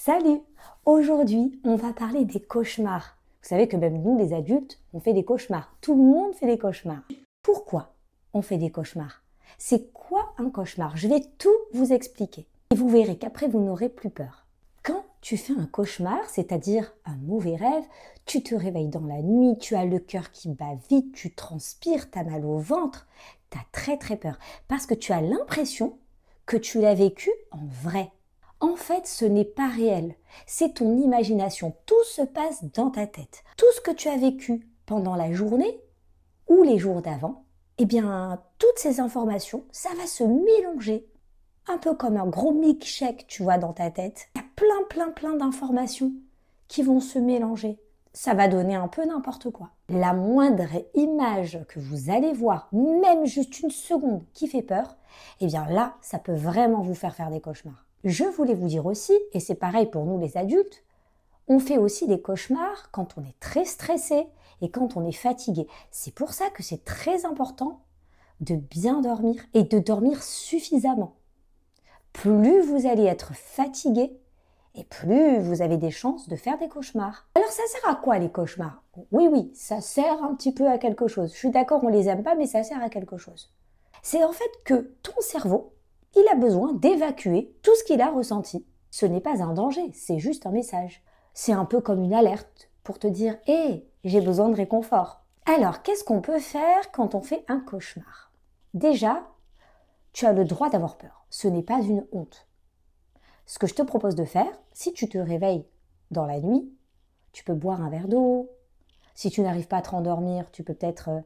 Salut! Aujourd'hui, on va parler des cauchemars. Vous savez que même nous, les adultes, on fait des cauchemars. Tout le monde fait des cauchemars. Pourquoi on fait des cauchemars? C'est quoi un cauchemar? Je vais tout vous expliquer. Et vous verrez qu'après, vous n'aurez plus peur. Quand tu fais un cauchemar, c'est-à-dire un mauvais rêve, tu te réveilles dans la nuit, tu as le cœur qui bat vite, tu transpires, tu as mal au ventre, tu as très peur. Parce que tu as l'impression que tu l'as vécu en vrai. En fait, ce n'est pas réel, c'est ton imagination. Tout se passe dans ta tête. Tout ce que tu as vécu pendant la journée ou les jours d'avant, eh bien, toutes ces informations, ça va se mélanger. Un peu comme un gros milkshake, tu vois, dans ta tête. Il y a plein d'informations qui vont se mélanger. Ça va donner un peu n'importe quoi. La moindre image que vous allez voir, même juste une seconde, qui fait peur, eh bien là, ça peut vraiment vous faire des cauchemars. Je voulais vous dire aussi, et c'est pareil pour nous les adultes, on fait aussi des cauchemars quand on est très stressé et quand on est fatigué. C'est pour ça que c'est très important de bien dormir et de dormir suffisamment. Plus vous allez être fatigué et plus vous avez des chances de faire des cauchemars. Alors ça sert à quoi les cauchemars? Oui, ça sert un petit peu à quelque chose. Je suis d'accord, on les aime pas, mais ça sert à quelque chose. C'est en fait que ton cerveau, il a besoin d'évacuer tout ce qu'il a ressenti. Ce n'est pas un danger, c'est juste un message. C'est un peu comme une alerte pour te dire « Hé, j'ai besoin de réconfort ». Alors, qu'est-ce qu'on peut faire quand on fait un cauchemar? Déjà, tu as le droit d'avoir peur. Ce n'est pas une honte. Ce que je te propose de faire, si tu te réveilles dans la nuit, tu peux boire un verre d'eau. Si tu n'arrives pas à te rendormir, tu peux peut-être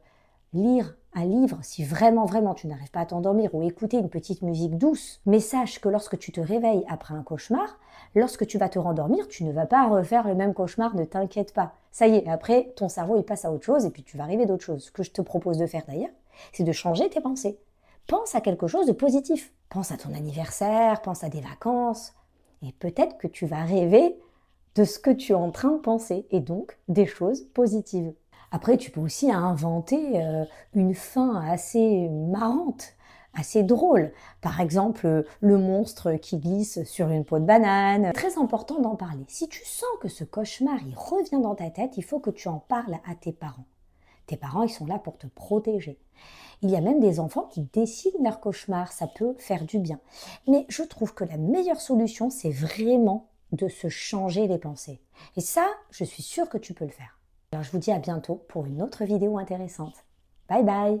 lire un livre si vraiment tu n'arrives pas à t'endormir ou écouter une petite musique douce. Mais sache que lorsque tu te réveilles après un cauchemar, lorsque tu vas te rendormir, tu ne vas pas refaire le même cauchemar, ne t'inquiète pas. Ça y est, après, ton cerveau il passe à autre chose et puis tu vas arriver d'autre chose. Ce que je te propose de faire d'ailleurs, c'est de changer tes pensées. Pense à quelque chose de positif. Pense à ton anniversaire, pense à des vacances. Et peut-être que tu vas rêver de ce que tu es en train de penser et donc des choses positives. Après, tu peux aussi inventer une fin assez marrante, assez drôle. Par exemple, le monstre qui glisse sur une peau de banane. Très important d'en parler. Si tu sens que ce cauchemar, il revient dans ta tête, il faut que tu en parles à tes parents. Tes parents, ils sont là pour te protéger. Il y a même des enfants qui dessinent leurs cauchemars, ça peut faire du bien. Mais je trouve que la meilleure solution, c'est vraiment de se changer les pensées. Et ça, je suis sûre que tu peux le faire. Alors je vous dis à bientôt pour une autre vidéo intéressante. Bye bye!